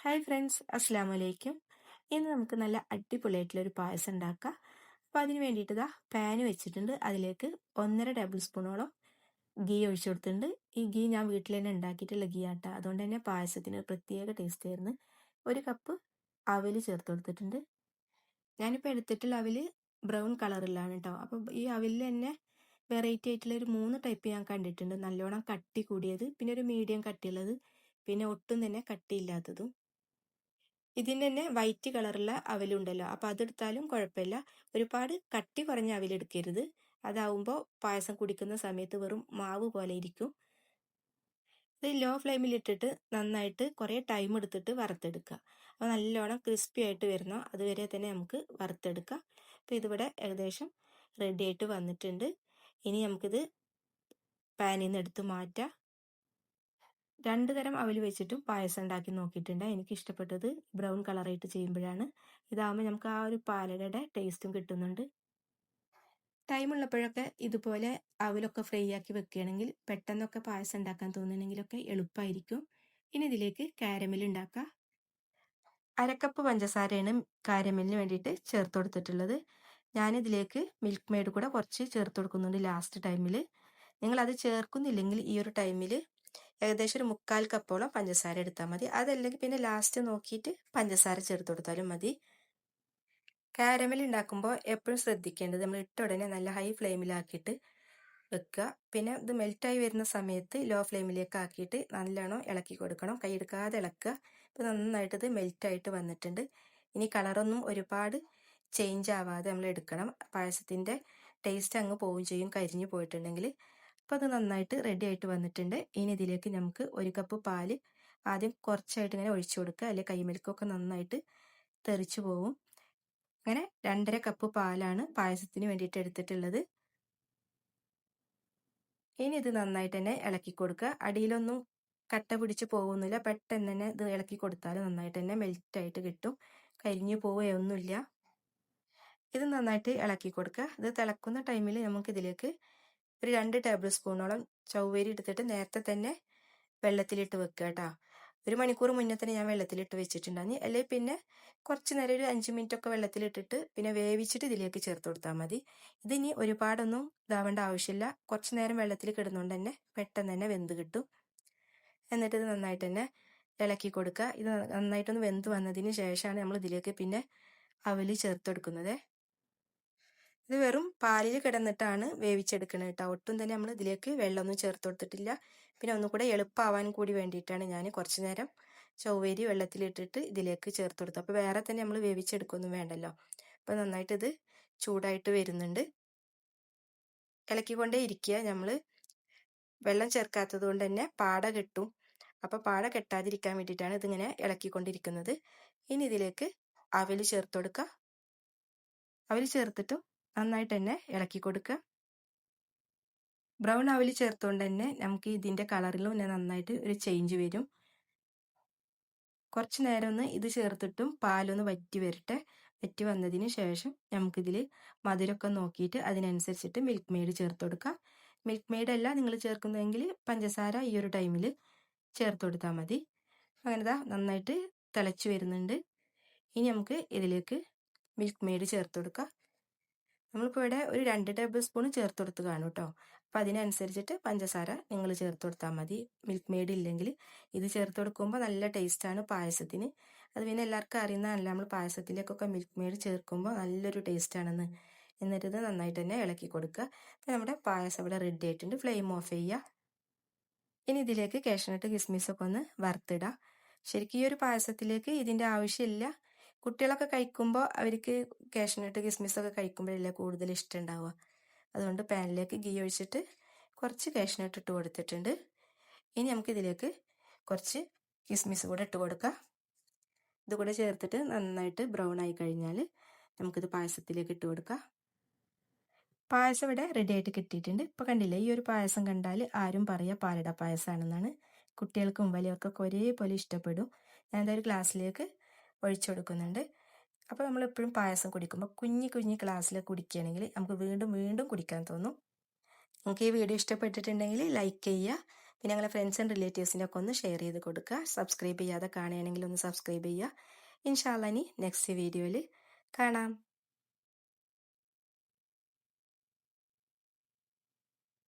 Hi friends, അസ്സാം വലൈക്കും. ഇന്ന് നമുക്ക് നല്ല അടിപൊളിയായിട്ടുള്ളൊരു പായസം ഉണ്ടാക്കാം. അപ്പോൾ അതിന് വേണ്ടിയിട്ട് ഇതാ പാന് വെച്ചിട്ടുണ്ട്. അതിലേക്ക് 1.5 ടേബിൾ സ്പൂണോളം ഗീ ഒഴിച്ചു കൊടുത്തിട്ടുണ്ട്. ഈ ഗീ ഞാൻ വീട്ടിൽ തന്നെ ഉണ്ടാക്കിയിട്ടുള്ള ഗീ ആട്ട, അതുകൊണ്ട് തന്നെ പായസത്തിന് ഒരു പ്രത്യേക ടേസ്റ്റ് ആയിരുന്നു. 1 കപ്പ് അവൽ ചേർത്ത് കൊടുത്തിട്ടുണ്ട്. ഞാനിപ്പോൾ എടുത്തിട്ടുള്ള അവൽ ബ്രൗൺ കളറിലാണ് കേട്ടോ. അപ്പോൾ ഈ അവലിൽ തന്നെ വെറൈറ്റി ആയിട്ടുള്ള ഒരു 3 ടൈപ്പ് ഞാൻ കണ്ടിട്ടുണ്ട്. നല്ലോണം കട്ടി കൂടിയത്, പിന്നെ ഒരു മീഡിയം കട്ടിയുള്ളത്, പിന്നെ ഒട്ടും തന്നെ കട്ടിയില്ലാത്തതും. ഇതിൻ്റെ തന്നെ വൈറ്റ് കളറുള്ള അവലുണ്ടല്ലോ, അപ്പോൾ അതെടുത്താലും കുഴപ്പമില്ല. ഒരുപാട് കട്ടി കുറഞ്ഞ അവലെടുക്കരുത്, അതാവുമ്പോൾ പായസം കുടിക്കുന്ന സമയത്ത് വെറും മാവ് പോലെ ഇരിക്കും. ഇത് ലോ ഫ്ലെയിമിലിട്ടിട്ട് നന്നായിട്ട് കുറേ ടൈം എടുത്തിട്ട് വറുത്തെടുക്കുക. അപ്പോൾ നല്ലോണം ക്രിസ്പി ആയിട്ട് വരുന്നോ അതുവരെ തന്നെ നമുക്ക് വറുത്തെടുക്കാം. അപ്പോൾ ഇതിവിടെ ഏകദേശം റെഡി ആയിട്ട് വന്നിട്ടുണ്ട്. ഇനി നമുക്കിത് പാനിൽ നിന്ന് എടുത്ത് മാറ്റാം. 2 തരം അവൽ വെച്ചിട്ടും പായസം ഉണ്ടാക്കി നോക്കിയിട്ടുണ്ട്. എനിക്ക് ഇഷ്ടപ്പെട്ടത് ബ്രൗൺ കളറായിട്ട് ചെയ്യുമ്പോഴാണ്. ഇതാകുമ്പോൾ നമുക്ക് ആ ഒരു പാലടയുടെ ടേസ്റ്റും കിട്ടുന്നുണ്ട്. ടൈമുള്ളപ്പോഴൊക്കെ ഇതുപോലെ അവലൊക്കെ ഫ്രൈ ആക്കി വെക്കുകയാണെങ്കിൽ പെട്ടെന്നൊക്കെ പായസം ഉണ്ടാക്കാൻ തോന്നുകയാണെങ്കിലൊക്കെ എളുപ്പമായിരിക്കും. ഇനി ഇതിലേക്ക് കാരമൽ ഉണ്ടാക്കാം. 1/2 കപ്പ് പഞ്ചസാരയാണ് കാരമലിന് വേണ്ടിയിട്ട് ചേർത്ത് കൊടുത്തിട്ടുള്ളത്. ഞാനിതിലേക്ക് മിൽക്ക് മെയ്ഡ് കൂടെ കുറച്ച് ചേർത്ത് കൊടുക്കുന്നുണ്ട് ലാസ്റ്റ് ടൈമിൽ. നിങ്ങളത് ചേർക്കുന്നില്ലെങ്കിൽ ഈ ഒരു ടൈമിൽ ഏകദേശം ഒരു 1/4 കപ്പോളം പഞ്ചസാര എടുത്താൽ മതി. അതല്ലെങ്കിൽ പിന്നെ ലാസ്റ്റ് നോക്കിയിട്ട് പഞ്ചസാര ചേർത്ത് കൊടുത്താലും മതി. കാരമൽ ഉണ്ടാക്കുമ്പോൾ എപ്പോഴും ശ്രദ്ധിക്കേണ്ടത് നമ്മൾ ഇട്ട ഉടനെ നല്ല ഹൈ ഫ്ലെയിമിലാക്കിയിട്ട് വെക്കുക. പിന്നെ ഇത് മെൽറ്റായി വരുന്ന സമയത്ത് ലോ ഫ്ലെയിമിലേക്ക് ആക്കിയിട്ട് നല്ലോണം ഇളക്കി കൊടുക്കണം. കൈയെടുക്കാതെ ഇളക്കുക. ഇപ്പോൾ നന്നായിട്ട് ഇത് മെൽറ്റായിട്ട് വന്നിട്ടുണ്ട്. ഇനി കളറൊന്നും ഒരുപാട് ചേഞ്ച് ആവാതെ നമ്മൾ എടുക്കണം. പായസത്തിൻ്റെ ടേസ്റ്റ് അങ്ങ് പോവുകയും ചെയ്യും കരിഞ്ഞു പോയിട്ടുണ്ടെങ്കിൽ. അപ്പോൾ അത് നന്നായിട്ട് റെഡി ആയിട്ട് വന്നിട്ടുണ്ട്. ഇനി ഇതിലേക്ക് നമുക്ക് 1 കപ്പ് പാല് ആദ്യം കുറച്ചായിട്ട് ഇങ്ങനെ ഒഴിച്ചു കൊടുക്കുക, അല്ലെങ്കിൽ കൈമേൽക്കൊക്കെ നന്നായിട്ട് തെറിച്ചു പോകും. അങ്ങനെ 2.5 കപ്പ് പാലാണ് പായസത്തിന് വേണ്ടിയിട്ട് എടുത്തിട്ടുള്ളത്. ഇനി ഇത് നന്നായിട്ട് തന്നെ ഇളക്കി കൊടുക്കുക. അടിയിലൊന്നും കട്ട പിടിച്ച് പോകുന്നില്ല. പെട്ടെന്ന് തന്നെ ഇത് ഇളക്കി കൊടുത്താൽ നന്നായിട്ട് തന്നെ മെൽറ്റായിട്ട് കിട്ടും. കരിഞ്ഞു പോവുകയൊന്നുമില്ല. ഇത് നന്നായിട്ട് ഇളക്കി കൊടുക്കുക. ഇത് തിളക്കുന്ന ടൈമിൽ നമുക്കിതിലേക്ക് ഒരു 2 ടേബിൾ സ്പൂണോളം ചവ്വരി എടുത്തിട്ട് നേരത്തെ തന്നെ വെള്ളത്തിലിട്ട് വെക്കുക കേട്ടോ. 1 മണിക്കൂർ മുന്നേ തന്നെ ഞാൻ വെള്ളത്തിലിട്ട് വെച്ചിട്ടുണ്ടായിരുന്നു. അല്ലെങ്കിൽ പിന്നെ കുറച്ച് നേരം ഒരു 5 മിനിറ്റ് ഒക്കെ വെള്ളത്തിലിട്ടിട്ട് പിന്നെ വേവിച്ചിട്ട് ഇതിലേക്ക് ചേർത്ത് കൊടുത്താൽ മതി. ഇതിനി ഒരുപാടൊന്നും ഇതാവേണ്ട ആവശ്യമില്ല. കുറച്ച് നേരം വെള്ളത്തിൽ കിടന്നുകൊണ്ട് തന്നെ പെട്ടെന്ന് തന്നെ വെന്ത് കിട്ടും. എന്നിട്ട് ഇത് നന്നായിട്ട് തന്നെ ഇളക്കി കൊടുക്കുക. ഇത് നന്നായിട്ടൊന്ന് വെന്ത് വന്നതിന് ശേഷമാണ് നമ്മൾ ഇതിലേക്ക് പിന്നെ അവൽ ചേർത്ത് കൊടുക്കുന്നത്. ഇത് വെറും പാലിൽ കിടന്നിട്ടാണ് വേവിച്ചെടുക്കുന്നത് കേട്ടോ. ഒട്ടും തന്നെ നമ്മൾ ഇതിലേക്ക് വെള്ളമൊന്നും ചേർത്ത് കൊടുത്തിട്ടില്ല. പിന്നെ ഒന്നുകൂടെ എളുപ്പമാവാൻ കൂടി വേണ്ടിയിട്ടാണ് ഞാൻ കുറച്ച് നേരം ചവ്വരി വെള്ളത്തിലിട്ടിട്ട് ഇതിലേക്ക് ചേർത്ത് കൊടുത്തത്. അപ്പോൾ വേറെ തന്നെ നമ്മൾ വേവിച്ചെടുക്കൊന്നും വേണ്ടല്ലോ. അപ്പോൾ നന്നായിട്ട് ഇത് ചൂടായിട്ട് വരുന്നുണ്ട്. ഇളക്കിക്കൊണ്ടേ ഇരിക്കുക. നമ്മൾ വെള്ളം ചേർക്കാത്തത് കൊണ്ട് തന്നെ പാട കെട്ടും. അപ്പോൾ പാട കെട്ടാതിരിക്കാൻ വേണ്ടിയിട്ടാണ് ഇതിങ്ങനെ ഇളക്കിക്കൊണ്ടിരിക്കുന്നത്. ഇനി ഇതിലേക്ക് അവൽ ചേർത്ത് കൊടുക്കുക. അവൽ ചേർത്തിട്ടും നന്നായിട്ട് തന്നെ ഇളക്കി കൊടുക്കുക. ബ്രൗൺ അവൽ ചേർത്തുകൊണ്ട് തന്നെ നമുക്ക് ഇതിൻ്റെ കളറിലും നന്നായിട്ട് ഒരു ചേഞ്ച് വരും. കുറച്ച് നേരം ഒന്ന് ഇത് ചേർത്തിട്ടും പാലൊന്ന് വറ്റി വരട്ടെ. വറ്റി വന്നതിന് ശേഷം നമുക്കിതിൽ മധുരമൊക്കെ നോക്കിയിട്ട് അതിനനുസരിച്ചിട്ട് മിൽക്ക് മെയ്ഡ് ചേർത്ത് കൊടുക്കുക. മിൽക്ക് മെയ്ഡ് അല്ല നിങ്ങൾ ചേർക്കുന്നതെങ്കിൽ പഞ്ചസാര ഈ ഒരു ടൈമിൽ ചേർത്ത് കൊടുത്താൽ മതി. അങ്ങനെ നന്നായിട്ട് തിളച്ച് വരുന്നുണ്ട്. ഇനി നമുക്ക് ഇതിലേക്ക് മിൽക്ക് മെയ്ഡ് ചേർത്ത് കൊടുക്കുക. നമ്മളിപ്പോൾ ഇവിടെ ഒരു 2 ടേബിൾ സ്പൂൺ ചേർത്ത് കൊടുത്ത് കാണും കേട്ടോ. അപ്പോൾ അതിനനുസരിച്ചിട്ട് പഞ്ചസാര നിങ്ങൾ ചേർത്ത് കൊടുത്താൽ മതി. മിൽക്ക് മെയ്ഡ് ഇല്ലെങ്കിൽ ഇത് ചേർത്ത് കൊടുക്കുമ്പോൾ നല്ല ടേസ്റ്റാണ് പായസത്തിന്. അത് പിന്നെ എല്ലാവർക്കും അറിയുന്നതല്ല, നമ്മൾ പായസത്തിലേക്കൊക്കെ മിൽക്ക് മെയ്ഡ് ചേർക്കുമ്പോൾ നല്ലൊരു ടേസ്റ്റാണെന്ന്. എന്നിട്ട് ഇത് നന്നായിട്ട് തന്നെ ഇളക്കി കൊടുക്കുക. അപ്പോൾ നമ്മുടെ പായസം ഇവിടെ റെഡി ആയിട്ടുണ്ട്. ഫ്ലെയിം ഓഫ് ചെയ്യുക. ഇനി ഇതിലേക്ക് കാഷ്നട്ട് കിസ്മിസൊക്കെ ഒന്ന് വറുത്തിടാം. ശരിക്കും ഈ ഒരു പായസത്തിലേക്ക് ഇതിൻ്റെ ആവശ്യമില്ല. കുട്ടികളൊക്കെ കഴിക്കുമ്പോൾ അവർക്ക് കാഷ്നട്ട് കിസ്മിസൊക്കെ കഴിക്കുമ്പോഴല്ലേ കൂടുതൽ ഇഷ്ടം ഉണ്ടാവുക. അതുകൊണ്ട് പാനിലേക്ക് ഗീ ഒഴിച്ചിട്ട് കുറച്ച് കാഷ്നട്ട് ഇട്ട് കൊടുത്തിട്ടുണ്ട്. ഇനി നമുക്കിതിലേക്ക് കുറച്ച് കിസ്മിസ് കൂടെ ഇട്ട് കൊടുക്കാം. ഇതുകൂടെ ചേർത്തിട്ട് നന്നായിട്ട് ബ്രൗൺ ആയി കഴിഞ്ഞാൽ നമുക്കിത് പായസത്തിലേക്ക് ഇട്ട് കൊടുക്കാം. പായസം ഇവിടെ റെഡി ആയിട്ട് കിട്ടിയിട്ടുണ്ട്. ഇപ്പോൾ കണ്ടില്ലേ, ഈ ഒരു പായസം കണ്ടാൽ ആരും പറയുക പാലട പായസമാണെന്നാണ്. കുട്ടികൾക്കും വലിയവർക്കൊക്കെ ഒരേപോലെ ഇഷ്ടപ്പെടും. ഞാൻ എന്താ ഒരു ഗ്ലാസ്സിലേക്ക് ഒഴിച്ചു കൊടുക്കുന്നുണ്ട്. അപ്പോൾ നമ്മളെപ്പോഴും പായസം കുടിക്കുമ്പോൾ കുഞ്ഞി ഗ്ലാസ്സിൽ കുടിക്കുകയാണെങ്കിൽ നമുക്ക് വീണ്ടും വീണ്ടും കുടിക്കാൻ തോന്നും. നിങ്ങൾക്ക് ഈ വീഡിയോ ഇഷ്ടപ്പെട്ടിട്ടുണ്ടെങ്കിൽ ലൈക്ക് ചെയ്യുക. പിന്നെ ഞങ്ങളെ ഫ്രണ്ട്സ് ആൻഡ് റിലേറ്റീവ്സിൻ്റെ ഒക്കെ ഒന്ന് ഷെയർ ചെയ്ത് കൊടുക്കുക. സബ്സ്ക്രൈബ് ചെയ്യാതെ കാണുകയാണെങ്കിൽ ഒന്ന് സബ്സ്ക്രൈബ് ചെയ്യുക. ഇൻഷാ അല്ലാ ഇനി നെക്സ്റ്റ് വീഡിയോയിൽ കാണാം.